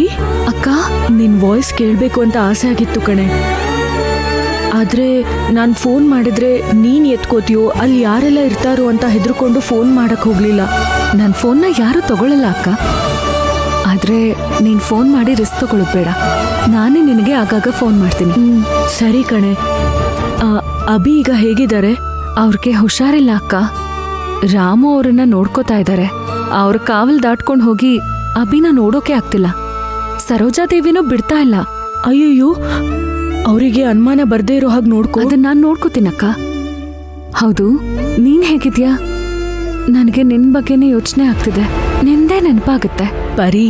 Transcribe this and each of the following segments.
ಪರಿ ಅಕ್ಕ, ನಿನ್ ವಾಯ್ಸ್ ಕೇಳ್ಬೇಕು ಅಂತ ಆಸೆ ಆಗಿತ್ತು ಕಣೆ. ಆದ್ರೆ ನಾನ್ ಫೋನ್ ಮಾಡಿದ್ರೆ ನೀನ್ ಎತ್ಕೋತೀಯೋ, ಅಲ್ಲಿ ಯಾರೆಲ್ಲ ಇರ್ತಾರೋ ಅಂತ ಹೆದರ್ಕೊಂಡು ಫೋನ್ ಮಾಡಕ್ ಹೋಗ್ಲಿಲ್ಲ. ನನ್ ಫೋನ್ನ ಯಾರು ತಗೊಳ್ಳಲ್ಲ ಅಕ್ಕ. ಆದ್ರೆ ನೀನ್ ಫೋನ್ ಮಾಡಿ ರಿಸ್ಕ್ ತಗೊಳ್ಳೋದ್ ಬೇಡ. ನಾನೇ ನಿನಗೆ ಆಗಾಗ ಫೋನ್ ಮಾಡ್ತೀನಿ. ಸರಿ ಕಣೆ. ಅಭಿ ಈಗ ಹೇಗಿದ್ದಾರೆ? ಅವ್ರಿಗೆ ಹುಷಾರಿಲ್ಲ ಅಕ್ಕ. ರಾಮು ಅವ್ರನ್ನ ನೋಡ್ಕೋತಾ ಇದ್ದಾರೆ. ಅವ್ರ ಕಾವಲ್ ದಾಟ್ಕೊಂಡ್ ಹೋಗಿ ಅಭಿನ ನೋಡೋಕೆ ಆಗ್ತಿಲ್ಲ. ಸರೋಜಾದೇವಿನೂ ಬಿಡ್ತಾ ಇಲ್ಲ. ಅಯ್ಯಯ್ಯೋ, ಅವರಿಗೆ ಅನುಮಾನ ಬರ್ದೇ ಇರೋ ಹಾಗೆ ನೋಡ್ಕೊ. ಅದನ್ನ ನಾನ್ ನೋಡ್ಕೋತೀನಕ್ಕ. ಹೌದು, ನೀನ್ ಹೇಗಿದ್ಯಾ? ನನಗೆ ನಿನ್ ಬಗ್ಗೆನೇ ಯೋಚನೆ ಆಗ್ತಿದೆ. ನಿಂದೇ ನೆನಪಾಗುತ್ತೆ. ಪರಿ,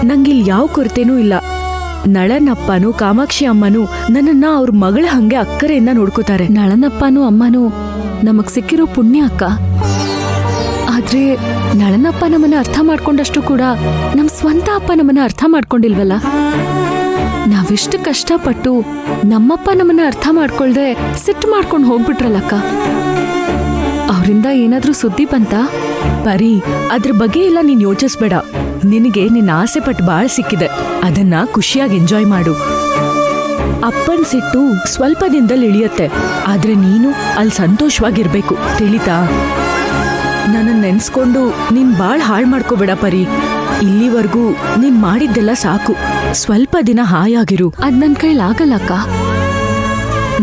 ನಂಗಿಲ್ ಯಾವ ಕೊರತೆನೂ ಇಲ್ಲ. ನಳನಪ್ಪನೂ ಕಾಮಾಕ್ಷಿ ಅಮ್ಮನೂ ನನ್ನನ್ನ ಅವ್ರ ಮಗಳ ಹಂಗೆ ಅಕ್ಕರೆಯಿಂದ ನೋಡ್ಕೋತಾರೆ. ನಳನಪ್ಪನೂ ಅಮ್ಮನೂ ನಮಗ್ ಸಿಕ್ಕಿರೋ ಪುಣ್ಯ ಅಕ್ಕ. ಆದ್ರೆ ನಳನಪ್ಪ ನಮ್ಮನ್ನ ಅರ್ಥ ಮಾಡ್ಕೊಂಡಷ್ಟು ಕೂಡ ನಮ್ ಸ್ವಂತ ಅಪ್ಪ ನಮ್ಮನ್ನ ಅರ್ಥ ಮಾಡ್ಕೊಂಡಿಲ್ವಲ್ಲ. ನಾವಿಷ್ಟು ಕಷ್ಟಪಟ್ಟು ನಮ್ಮಪ್ಪ ನಮ್ಮನ್ನ ಅರ್ಥ ಮಾಡ್ಕೊಳ್ದೆ ಸಿಟ್ಟು ಮಾಡ್ಕೊಂಡು ಹೋಗ್ಬಿಟ್ರಲ್ಲಕ್ಕ. ಅವರಿಂದ ಏನಾದ್ರೂ ಸುದ್ದಿ ಬಂತ? ಪರಿ, ಅದ್ರ ಬಗ್ಗೆ ಎಲ್ಲ ನೀನ್ ಯೋಚಿಸ್ಬೇಡ. ನಿನಗೆ ನಿನ್ನ ಆಸೆ ಪಟ್ಟು ಬಾಳ್ ಸಿಕ್ಕಿದೆ. ಅದನ್ನ ಖುಷಿಯಾಗಿ ಎಂಜಾಯ್ ಮಾಡು. ಅಪ್ಪನ್ ಸಿಟ್ಟು ಸ್ವಲ್ಪ ದಿನದಲ್ಲಿ ಇಳಿಯತ್ತೆ. ಆದ್ರೆ ನೀನು ಅಲ್ಲಿ ಸಂತೋಷವಾಗಿರ್ಬೇಕು, ತಿಳಿತಾ? ನನ್ನ ನೆನ್ಸ್ಕೊಂಡು ನೀನ್ ಬಾಳ್ ಹಾಳ್ ಮಾಡ್ಕೋಬೇಡ ಪರಿ. ಇಲ್ಲಿವರೆಗೂ ನೀನ್ ಮಾಡಿದ್ದೆಲ್ಲ ಸಾಕು. ಸ್ವಲ್ಪ ದಿನ ಹಾಯಾಗಿರು. ಅದ್ ನನ್ ಕೈಲಾಗಲ್ಲಕ್ಕ.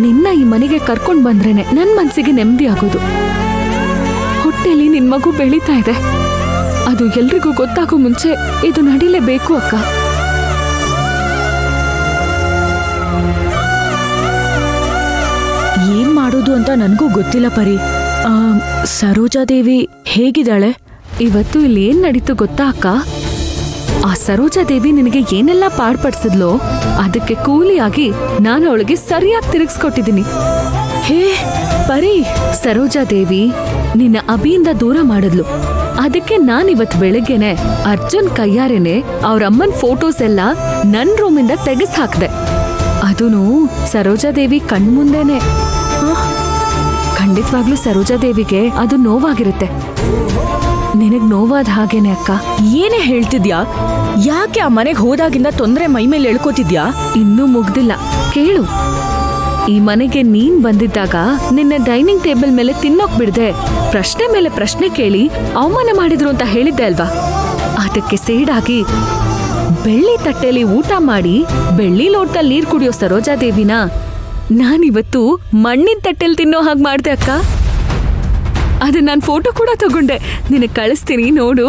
ನಿನ್ನ ಈ ಮನೆಗೆ ಕರ್ಕೊಂಡ್ ಬಂದ್ರೇನೆ ನನ್ ಮನ್ಸಿಗೆ ನೆಮ್ಮದಿ ಆಗೋದು. ಹೊಟ್ಟೆಲಿ ನಿನ್ ಮಗು ಬೆಳೀತಾ ಇದೆ. ಅದು ಎಲ್ರಿಗೂ ಗೊತ್ತಾಗೋ ಮುಂಚೆ ಇದು ನಡಿಲೇಬೇಕು ಅಕ್ಕ. ಏನ್ ಮಾಡೋದು ಅಂತ ನನ್ಗೂ ಗೊತ್ತಿಲ್ಲ ಪರಿ. ಸರೋಜಾದೇವಿ ಹೇಗಿದ್ದಾಳೆ? ಇವತ್ತು ಇಲ್ಲಿ ಏನ್ ನಡೀತು ಗೊತ್ತಾ ಅಕ್ಕ? ಆ ಸರೋಜಾದೇವಿ ನಿನಗೆ ಏನೆಲ್ಲ ಪಾಡ್ಪಡಿಸಿದ್ಲೋ ಅದಕ್ಕೆ ಕೂಲಿಯಾಗಿ ನಾನು ಅವಳಿಗೆ ಸರಿಯಾಗಿ ತಿರುಗಿಸ್ಕೊಟ್ಟಿದ್ದೀನಿ. ಹೇ ಪರಿ, ಸರೋಜಾದೇವಿ ನಿನ್ನ ಅಭಿಯಿಂದ ದೂರ ಮಾಡಿದ್ಲು. ಅದಕ್ಕೆ ನಾನಿವತ್ ಬೆಳಗ್ಗೆನೆ ಅರ್ಜುನ್ ಕೈಯಾರೇನೆ ಅವ್ರಮ್ಮನ್ ಫೋಟೋಸ್ ಎಲ್ಲ ನನ್ ರೂಮಿಂದ ತೆಗೆಸ್ ಹಾಕ್ದೆ. ಅದೂನು ಸರೋಜಾದೇವಿ ಕಣ್ಮುಂದೆನೆ. ಖಂಡಿತವಾಗ್ಲೂ ಸರೋಜಾದೇವಿಗೆ ಅದು ನೋವಾಗಿರುತ್ತೆ. ನಿನಗ್ ನೋವಾದ ಹಾಗೇನೆ ಅಕ್ಕ. ಏನೇ ಹೇಳ್ತಿದ್ಯಾ? ಯಾಕೆ ಆ ಮನೆಗೆ ಹೋದಾಗಿಂದ ತೊಂದ್ರೆ ಮೈ ಮೇಲೆ ಎಳ್ಕೋತಿದ್ಯಾ? ಇನ್ನೂ ಮುಗ್ದಿಲ್ಲ, ಕೇಳು. ಈ ಮನೆಗೆ ನೀನ್ ಬಂದಿದ್ದಾಗ ನಿನ್ನೆ ಡೈನಿಂಗ್ ಟೇಬಲ್ ಮೇಲೆ ತಿನ್ನೋಕ್ ಬಿಡ್ದೆ ಪ್ರಶ್ನೆ ಮೇಲೆ ಪ್ರಶ್ನೆ ಕೇಳಿ ಅವಮಾನ ಮಾಡಿದ್ರು ಅಂತ ಹೇಳಿದ್ದೆ ಅಲ್ವಾ? ಅದಕ್ಕೆ ಸೇಡಾಗಿ ಬೆಳ್ಳಿ ತಟ್ಟೆಲಿ ಊಟ ಮಾಡಿ ಬೆಳ್ಳಿ ಲೋಟದಲ್ಲಿ ನೀರ್ ಕುಡಿಯೋ ಸರೋಜಾದೇವಿನ ನಾನಿವತ್ತು ಮಣ್ಣಿನ ತಟ್ಟೆಲಿ ತಿನ್ನೋ ಹಾಗೆ ಮಾಡ್ದೆ ಅಕ್ಕ. ಅದನ್ನ ನಾನು ಫೋಟೋ ಕೂಡ ತಗೊಂಡೆ, ನಿನಗೆ ಕಳಿಸ್ತೀನಿ ನೋಡು.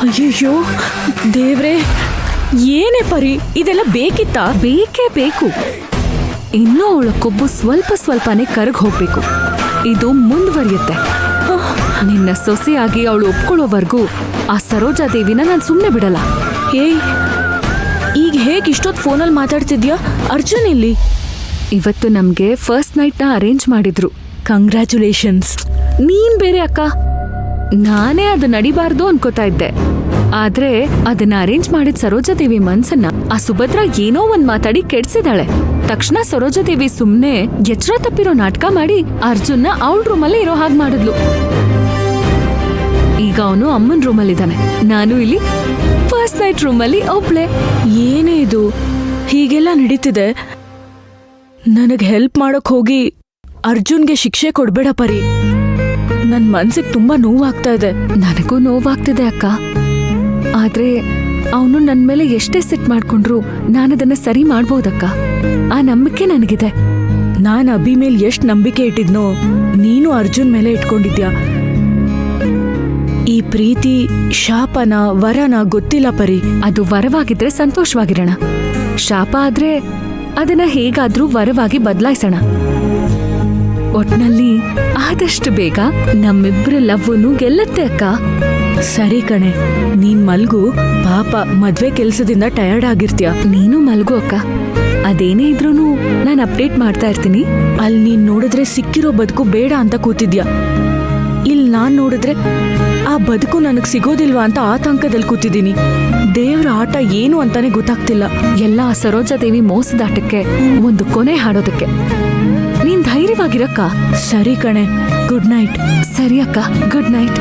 ಅಯ್ಯಯ್ಯೋ ದೇವ್ರೆ, ಏನೇ ಪರಿ, ಇದೆಲ್ಲ ಬೇಕಿತ್ತಾ? ಬೇಕೇ ಬೇಕು. ಇನ್ನೂ ಅವಳ ಕೊಬ್ಬು ಸ್ವಲ್ಪ ಸ್ವಲ್ಪನೇ ಕರಗ್ ಹೋಗ್ಬೇಕು. ಇದು ಮುಂದುವರಿಯುತ್ತೆ. ನಿನ್ನ ಸೊಸೆಯಾಗಿ ಅವಳು ಒಪ್ಕೊಳ್ಳೋವರೆಗೂ ಆ ಸರೋಜಾದೇವಿನ ನಾನು ಸುಮ್ಮನೆ ಬಿಡಲ್ಲ. ಏಯ್, ಈಗ ಹೇಗೆ ಇಷ್ಟೊತ್ತು ಫೋನಲ್ಲಿ ಮಾತಾಡ್ತಿದ್ಯಾ? ಅರ್ಜುನ್ ಇಲ್ಲಿ? ಇವತ್ತು ನಮ್ಗೆ ಫಸ್ಟ್ ನೈಟ್ನ ಅರೇಂಜ್ ಮಾಡಿದ್ರು. ಕಂಗ್ರ್ಯಾಚುಲೇಷನ್ಸ್. ನೀನ್ ಬೇರೆ ಅಕ್ಕ, ನಾನೇ ಅದು ನಡಿಬಾರ್ದು ಅನ್ಕೋತಾ ಇದ್ದೆ. ಆದ್ರೆ ಅದನ್ನ ಅರೇಂಜ್ ಮಾಡಿದ ಸರೋಜಾದೇವಿ ಮನ್ಸನ್ನ ಆ ಸುಭದ್ರ ಏನೋ ಒಂದ್ ಮಾತಾಡಿ ಕೆಡ್ಸಿದಾಳೆ. ತಕ್ಷಣ ಸರೋಜಾದೇವಿ ಸುಮ್ನೆ ಎಚ್ಚರ ತಪ್ಪಿರೋ ನಾಟಕ ಮಾಡಿ ಅರ್ಜುನ್ನ ಅವಳ ರೂಮಲ್ಲಿ ಇರೋ ಹಾಗೆ ಮಾಡಿದ್ಲು. ಈಗ ಅವನು ಅಮ್ಮನ್ ರೂಮಲ್ಲಿದ್ದಾನೆ, ನಾನು ಇಲ್ಲಿ ಫಸ್ಟ್ ನೈಟ್ ರೂಮಲ್ಲಿ ಒಬ್ಳೆ. ಏನೇ ಇದು ಹೀಗೆಲ್ಲ ನಡೀತಿದೆ? ನನಗೆ ಹೆಲ್ಪ್ ಮಾಡಕ್ ಹೋಗಿ ಅರ್ಜುನ್ಗೆ ಶಿಕ್ಷೆ ಕೊಡ್ಬೇಡ ಪರಿ. ನನ್ ಮನ್ಸಿಗೆ ತುಂಬಾ ನೋವಾಗ್ತಾ ಇದೆ. ನನಗೂ ನೋವಾಗ್ತಿದೆ ಅಕ್ಕ. ಆದ್ರೆ ಅವನು ನನ್ ಮೇಲೆ ಎಷ್ಟೇ ಸಿಟ್ ಮಾಡ್ಕೊಂಡ್ರು ನಾನದನ್ನ ಸರಿ ಮಾಡ್ಬೋದಕ್ಕ. ಆ ನಂಬಿಕೆ ನನಗಿದೆ. ನಾನ್ ಅಭಿ ಮೇಲೆ ಎಷ್ಟ್ ನಂಬಿಕೆ ಇಟ್ಟಿದ್ನೋ ನೀನು ಅರ್ಜುನ್ ಮೇಲೆ ಇಟ್ಕೊಂಡಿದ್ಯಾ. ಈ ಪ್ರೀತಿ ಶಾಪನ ವರನ ಗೊತ್ತಿಲ್ಲ ಪರಿ. ಅದು ವರವಾಗಿದ್ರೆ ಸಂತೋಷವಾಗಿರೋಣ, ಶಾಪ ಆದ್ರೆ ಅದನ್ನ ಹೇಗಾದ್ರೂ ವರವಾಗಿ ಬದಲಾಯಿಸೋಣ. ಒಟ್ನಲ್ಲಿ ಆದಷ್ಟು ಬೇಗ ನಮ್ಮಿಬ್ರ ಲವ್ವನು ಗೆಲ್ಲತ್ತೆ ಅಕ್ಕ. ಸರಿ ಕಣೆ, ನೀನ್ ಮಲ್ಗು. ಪಾಪ ಮದ್ವೆ ಕೆಲ್ಸದಿಂದ ಟಯರ್ಡ್ ಆಗಿರ್ತೀಯ. ನೀನು ಮಲ್ಗು ಅಕ್ಕ. ಅದೇನೇ ಇದ್ರೂನು ನಾನು ಅಪ್ಡೇಟ್ ಮಾಡ್ತಾ ಇರ್ತೀನಿ. ಅಲ್ಲಿ ನೀನ್ ನೋಡಿದ್ರೆ ಸಿಕ್ಕಿರೋ ಬದುಕು ಬೇಡ ಅಂತ ಕೂತಿದ್ಯಾ. ಇಲ್ಲಿ ನಾನ್ ನೋಡಿದ್ರೆ ಆ ಬದುಕು ನನಗ್ ಸಿಗೋದಿಲ್ವಾ ಅಂತ ಆತಂಕದಲ್ಲಿ ಕೂತಿದ್ದೀನಿ. ದೇವ್ರ ಆಟ ಏನು ಅಂತಾನೆ ಗೊತ್ತಾಗ್ತಿಲ್ಲ. ಎಲ್ಲ ಆ ಸರೋಜಾದೇವಿ ಮೋಸದಾಟಕ್ಕೆ ಒಂದು ಕೊನೆ ಹಾಡೋದಕ್ಕೆ. ನೀನ್ ಧೈರ್ಯವಾಗಿರಕ್ಕ. ಸರಿ ಕಣೆ, ಗುಡ್ ನೈಟ್. ಸರಿ ಅಕ್ಕ, ಗುಡ್ ನೈಟ್.